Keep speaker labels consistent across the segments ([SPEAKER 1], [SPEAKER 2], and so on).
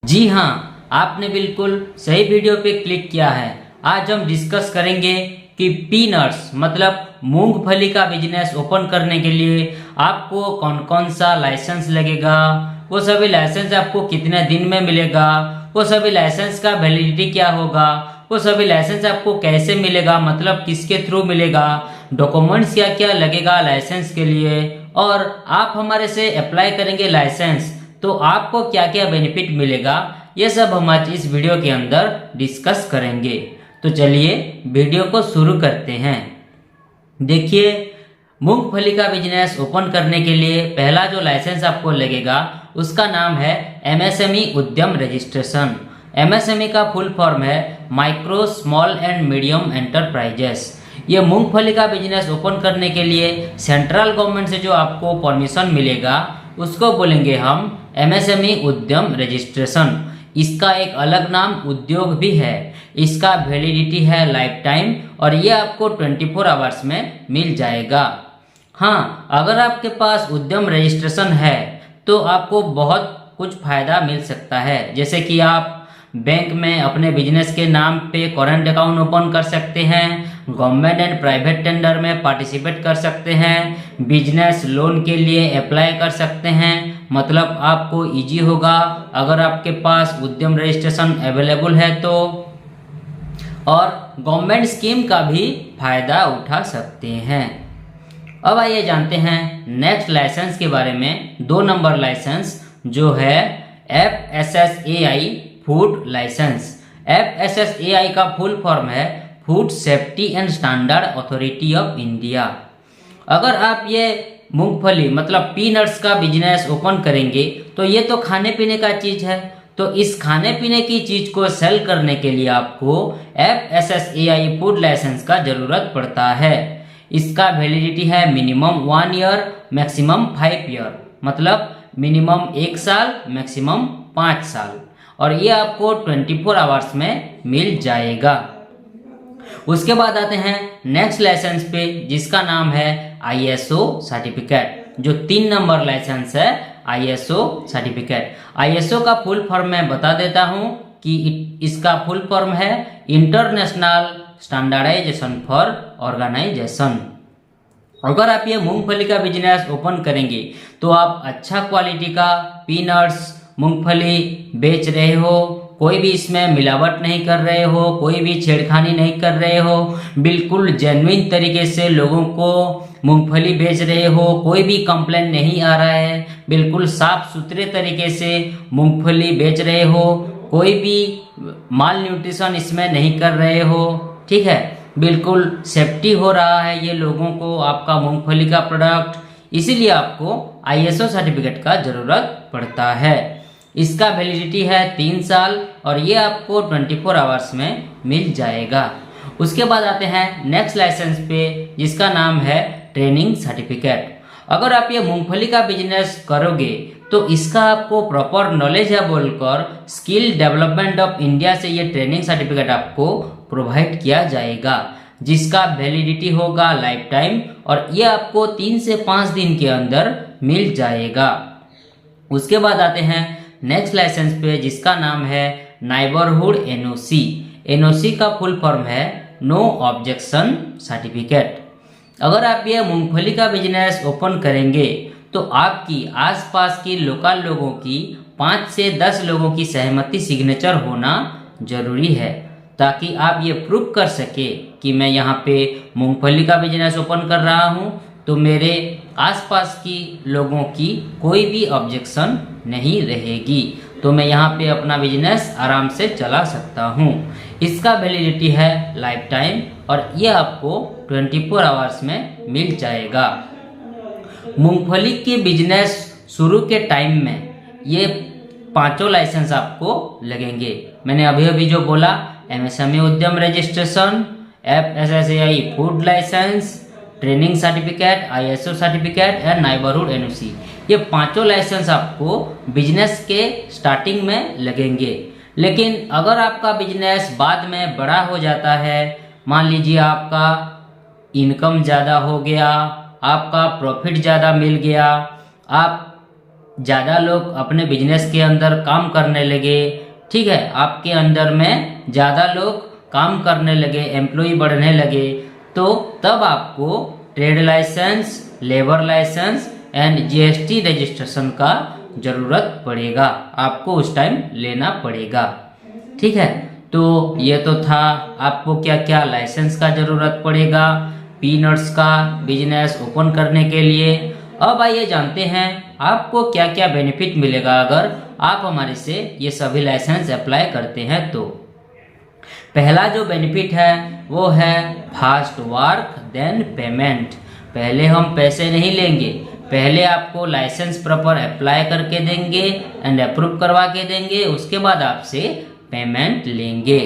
[SPEAKER 1] जी हाँ, आपने बिल्कुल सही वीडियो पे क्लिक किया है। आज हम डिस्कस करेंगे कि पीनट्स मतलब मूंगफली का बिजनेस ओपन करने के लिए आपको कौन कौन सा लाइसेंस लगेगा, वो सभी लाइसेंस आपको कितने दिन में मिलेगा, वो सभी लाइसेंस का वैलिडिटी क्या होगा, वो सभी लाइसेंस आपको कैसे मिलेगा, मतलब किसके थ्रू मिलेगा, डॉक्यूमेंट्स क्या क्या लगेगा लाइसेंस के लिए, और आप हमारे से अप्लाई करेंगे लाइसेंस तो आपको क्या क्या बेनिफिट मिलेगा, ये सब हम आज इस वीडियो के अंदर डिस्कस करेंगे। तो चलिए वीडियो को शुरू करते हैं। देखिए, मूंगफली का बिजनेस ओपन करने के लिए पहला जो लाइसेंस आपको लगेगा उसका नाम है एमएसएमई उद्यम रजिस्ट्रेशन। एमएसएमई का फुल फॉर्म है micro small and medium enterprises. ये मूंगफली का बिजनेस ओपन करने के लिए सेंट्रल गवर्नमेंट से जो आपको परमिशन मिलेगा उसको बोलेंगे हम एमएसएमई उद्यम रजिस्ट्रेशन। इसका एक अलग नाम उद्योग भी है। इसका वैलिडिटी है लाइफ टाइम और ये आपको 24 आवर्स में मिल जाएगा। हाँ, अगर आपके पास उद्यम रजिस्ट्रेशन है तो आपको बहुत कुछ फायदा मिल सकता है, जैसे कि आप बैंक में अपने बिजनेस के नाम पे करंट अकाउंट ओपन कर सकते हैं, गवर्नमेंट एंड प्राइवेट टेंडर में पार्टिसिपेट कर सकते हैं, बिजनेस लोन के लिए अप्लाई कर सकते हैं। मतलब आपको इजी होगा अगर आपके पास उद्यम रजिस्ट्रेशन अवेलेबल है तो, और गवर्नमेंट स्कीम का भी फायदा उठा सकते हैं। अब आइए जानते हैं नेक्स्ट लाइसेंस के बारे में। 2 नंबर लाइसेंस जो है FSSAI फूड लाइसेंस। FSSAI का फुल फॉर्म है food safety and standard authority of India. अगर आप ये मूंगफली मतलब पीनट्स का बिजनेस ओपन करेंगे तो ये तो खाने पीने का चीज है, तो इस खाने पीने की चीज को सेल करने के लिए आपको FSSAI फूड लाइसेंस का जरूरत पड़ता है। इसका वैलिडिटी है मिनिमम 1 ईयर मैक्सिमम 5 ईयर, मतलब मिनिमम 1 साल मैक्सिमम 5 साल, और ये आपको 24 आवर्स में मिल जाएगा। उसके बाद आते हैं नेक्स्ट लाइसेंस पे जिसका नाम है ISO सर्टिफिकेट, जो 3 नंबर लाइसेंस है ISO सर्टिफिकेट। ISO का फुल फॉर्म मैं बता देता हूं कि इसका फुल फॉर्म है इंटरनेशनल स्टैंडर्डाइजेशन फॉर ऑर्गेनाइजेशन। अगर आप ये मूंगफली का बिजनेस ओपन करेंगे तो आप अच्छा क्वालिटी का पीनट्स मूंगफली बेच रहे हो, कोई भी इसमें मिलावट नहीं कर रहे हो, कोई भी छेड़खानी नहीं कर रहे हो, बिल्कुल जेन्युइन तरीके से लोगों को मूंगफली बेच रहे हो, कोई भी कंप्लेंट नहीं आ रहा है, बिल्कुल साफ सुथरे तरीके से मूंगफली बेच रहे हो, कोई भी माल न्यूट्रिशन इसमें नहीं कर रहे हो, ठीक है, बिल्कुल सेफ्टी हो रहा है ये लोगों को आपका मूंगफली का प्रोडक्ट, इसीलिए आपको ISO सर्टिफिकेट का जरूरत पड़ता है। इसका वैलिडिटी है 3 साल और ये आपको 24 आवर्स में मिल जाएगा। उसके बाद आते हैं नेक्स्ट लाइसेंस पे जिसका नाम है ट्रेनिंग सर्टिफिकेट। अगर आप ये मूंगफली का बिजनेस करोगे तो इसका आपको प्रॉपर नॉलेज है बोलकर स्किल डेवलपमेंट ऑफ इंडिया से ये ट्रेनिंग सर्टिफिकेट आपको प्रोवाइड किया जाएगा, जिसका वैलिडिटी होगा लाइफ टाइम और ये आपको 3 से 5 दिन के अंदर मिल जाएगा। उसके बाद आते हैं नेक्स्ट लाइसेंस पे जिसका नाम है नाइबरहुड NOC। NOC का फुल फॉर्म है नो ऑब्जेक्शन सर्टिफिकेट। अगर आप ये मूंगफली का बिजनेस ओपन करेंगे तो आपकी आसपास की लोकल लोगों की 5 से 10 लोगों की सहमति सिग्नेचर होना जरूरी है, ताकि आप ये प्रूव कर सके कि मैं यहाँ पे मूंगफली का बिजनेस ओपन कर रहा हूँ तो मेरे आसपास की लोगों की कोई भी ऑब्जेक्शन नहीं रहेगी, तो मैं यहाँ पे अपना बिजनेस आराम से चला सकता हूँ। इसका वैलिडिटी है लाइफ टाइम और ये आपको 24 आवर्स में मिल जाएगा। मूंगफली के बिजनेस शुरू के टाइम में ये 5 लाइसेंस आपको लगेंगे। मैंने अभी जो बोला MSME Udyam registration, FSSAI food licence, training certificate, ISO certificate and neighbourhood NOC, ये 5 लाइसेंस आपको बिजनेस के स्टार्टिंग में लगेंगे। लेकिन अगर आपका बिजनेस बाद में बड़ा हो जाता है, मान लीजिए आपका इनकम ज़्यादा हो गया, आपका प्रॉफिट ज़्यादा मिल गया, आप ज़्यादा लोग अपने बिजनेस के अंदर काम करने लगे, ठीक है, आपके अंडर में ज़्यादा लोग काम करने लगे, एम्प्लॉय बढ़ने लगे, तो तब आपको trade licence, labour licence and GST registration का ज़रूरत पड़ेगा, आपको उस टाइम लेना पड़ेगा, ठीक है। तो ये तो था आपको क्या क्या लाइसेंस का ज़रूरत पड़ेगा पीनट्स का बिजनेस ओपन करने के लिए। अब आइए जानते हैं आपको क्या क्या बेनिफिट मिलेगा अगर आप हमारे से ये सभी लाइसेंस अप्लाई करते हैं। तो पहला जो बेनिफिट है वो है फास्ट वर्क देन पेमेंट। पहले हम पैसे नहीं लेंगे, पहले आपको लाइसेंस प्रॉपर अप्लाई करके देंगे एंड अप्रूव करवा के देंगे, उसके बाद आपसे पेमेंट लेंगे।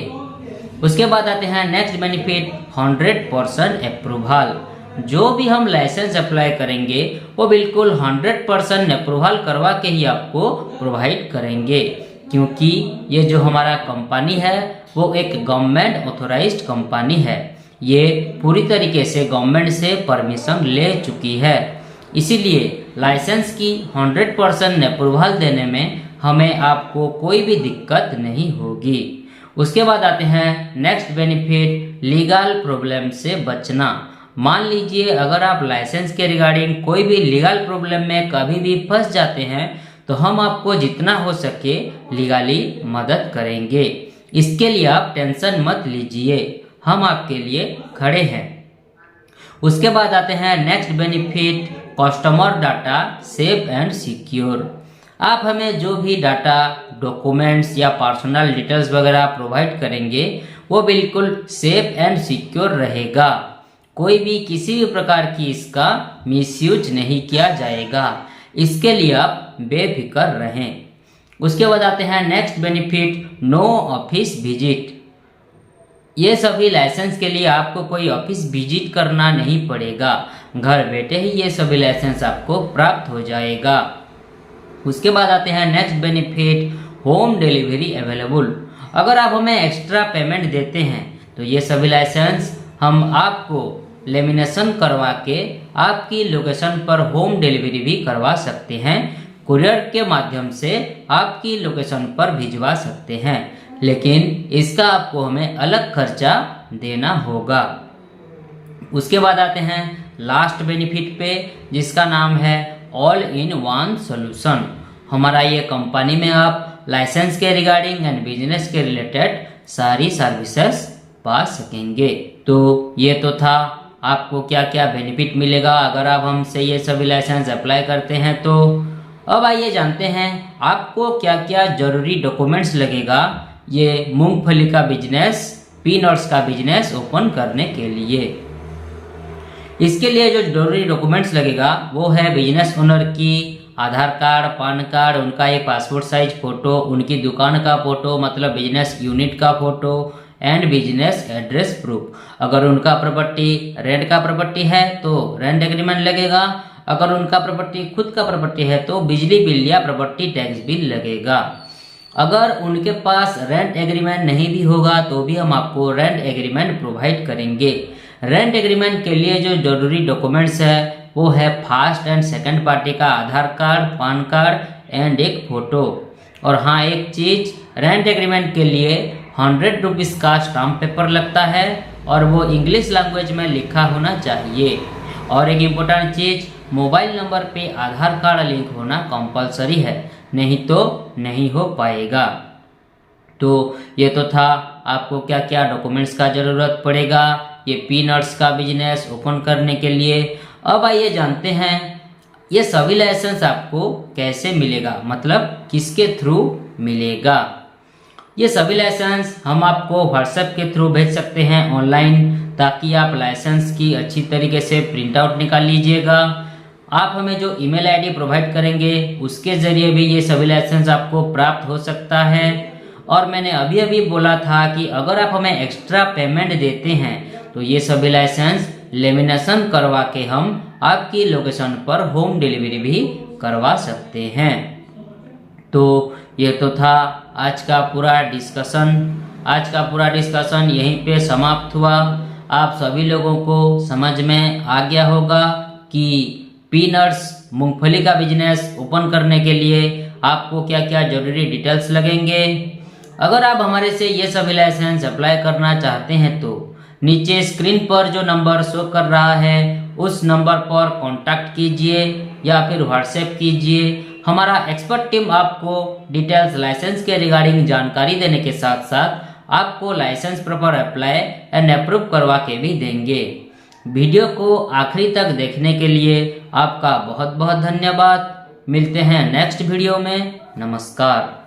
[SPEAKER 1] उसके बाद आते हैं नेक्स्ट बेनिफिट 100% अप्रूवल। जो भी हम लाइसेंस अप्लाई करेंगे वो बिल्कुल 100% अप्रूवल करवा के ही आपको प्रोवाइड करेंगे, क्योंकि ये जो हमारा कंपनी है वो एक गवर्नमेंट ऑथोराइज्ड कंपनी है, ये पूरी तरीके से गवर्नमेंट से परमिशन ले चुकी है, इसीलिए लाइसेंस की 100% अप्रूवल देने में हमें आपको कोई भी दिक्कत नहीं होगी। उसके बाद आते हैं नेक्स्ट बेनिफिट लीगल प्रॉब्लम से बचना। मान लीजिए अगर आप लाइसेंस के रिगार्डिंग कोई भी लीगल प्रॉब्लम में कभी भी फंस जाते हैं तो हम आपको जितना हो सके लीगली मदद करेंगे, इसके लिए आप टेंशन मत लीजिए, हम आपके लिए खड़े हैं। उसके बाद आते हैं next benefit customer data safe and secure. आप हमें जो भी डाटा, डॉक्यूमेंट्स या पर्सनल डिटेल्स वगैरह प्रोवाइड करेंगे वो बिल्कुल सेफ एंड सिक्योर रहेगा, कोई भी किसी भी प्रकार की इसका मिसयूज नहीं किया जाएगा, इसके लिए आप बेफिक्र रहें। उसके बाद आते हैं next benefit no office visit. ये सभी लाइसेंस के लिए आपको कोई ऑफिस विजिट करना नहीं पड़ेगा, घर बैठे ही ये सभी लाइसेंस आपको प्राप्त हो जाएगा। उसके बाद आते हैं next benefit home delivery available. अगर आप हमें एक्स्ट्रा पेमेंट देते हैं तो ये सभी लाइसेंस हम आपको लेमिनेशन करवा के आपकी लोकेशन पर होम डिलीवरी भी करवा सकते हैं, कुरियर के माध्यम से आपकी लोकेशन पर भिजवा सकते हैं, लेकिन इसका आपको हमें अलग खर्चा देना होगा। उसके बाद आते हैं लास्ट बेनिफिट पे, जिसका नाम है ऑल इन वन सोल्यूशन। हमारा ये कंपनी में आप लाइसेंस के रिगार्डिंग एंड बिजनेस के रिलेटेड सारी सर्विसेज पा सकेंगे। तो ये तो था आपको क्या क्या बेनिफिट मिलेगा अगर आप हमसे ये सभी लाइसेंस अप्लाई करते हैं। तो अब आइए जानते हैं आपको क्या क्या जरूरी डॉक्यूमेंट्स लगेगा ये मूंगफली का बिजनेस, पीनट्स का बिजनेस ओपन करने के लिए। इसके लिए जो जरूरी डॉक्यूमेंट्स लगेगा वो है बिजनेस ओनर की आधार कार्ड, पान कार्ड, उनका एक पासपोर्ट साइज फोटो, उनकी दुकान का फोटो मतलब बिजनेस यूनिट का photo and business address proof. अगर उनका प्रॉपर्टी रेंट का प्रॉपर्टी है तो रेंट एग्रीमेंट लगेगा, अगर उनका प्रॉपर्टी खुद का प्रॉपर्टी है तो बिजली बिल या प्रॉपर्टी टैक्स बिल लगेगा। अगर उनके पास रेंट एग्रीमेंट नहीं भी होगा तो भी हम आपको रेंट एग्रीमेंट प्रोवाइड करेंगे। रेंट एग्रीमेंट के लिए जो जरूरी डॉक्यूमेंट्स है वो है फर्स्ट एंड सेकंड पार्टी का आधार कार्ड, पान कार्ड एंड एक फोटो। और हाँ, एक चीज, रेंट एग्रीमेंट के लिए 100 रुपीज़ का स्टाम्प पेपर लगता है और वो इंग्लिश लैंग्वेज में लिखा होना चाहिए। और एक इम्पोर्टेंट चीज, मोबाइल नंबर पे आधार कार्ड लिंक होना कंपलसरी है, नहीं तो नहीं हो पाएगा। तो ये तो था आपको क्या क्या डॉक्यूमेंट्स का ज़रूरत पड़ेगा ये पीनट्स का बिजनेस ओपन करने के लिए। अब आइए जानते हैं ये सभी लाइसेंस आपको कैसे मिलेगा, मतलब किसके थ्रू मिलेगा। ये सभी लाइसेंस हम आपको व्हाट्सएप के थ्रू भेज सकते हैं ऑनलाइन, ताकि आप लाइसेंस की अच्छी तरीके से प्रिंट आउट निकाल लीजिएगा। आप हमें जो ईमेल आईडी प्रोवाइड करेंगे उसके ज़रिए भी ये सभी लाइसेंस आपको प्राप्त हो सकता है। और मैंने अभी अभी बोला था कि अगर आप हमें एक्स्ट्रा पेमेंट देते हैं तो ये सभी लाइसेंस लेमिनेशन करवा के हम आपकी लोकेशन पर होम डिलीवरी भी करवा सकते हैं। तो ये तो था आज का पूरा डिस्कशन यहीं पे समाप्त हुआ। आप सभी लोगों को समझ में आ गया होगा कि पीनट्स मूंगफली का बिजनेस ओपन करने के लिए आपको क्या क्या जरूरी डिटेल्स लगेंगे। अगर आप हमारे से ये सभी लाइसेंस अप्लाई करना चाहते हैं तो नीचे स्क्रीन पर जो नंबर शो कर रहा है उस नंबर पर कांटेक्ट कीजिए या फिर व्हाट्सएप कीजिए। हमारा एक्सपर्ट टीम आपको डिटेल्स लाइसेंस के रिगार्डिंग जानकारी देने के साथ साथ आपको licence proper apply and approve करवा के भी देंगे। वीडियो को आखिरी तक देखने के लिए आपका बहुत बहुत धन्यवाद। मिलते हैं नेक्स्ट वीडियो में। नमस्कार।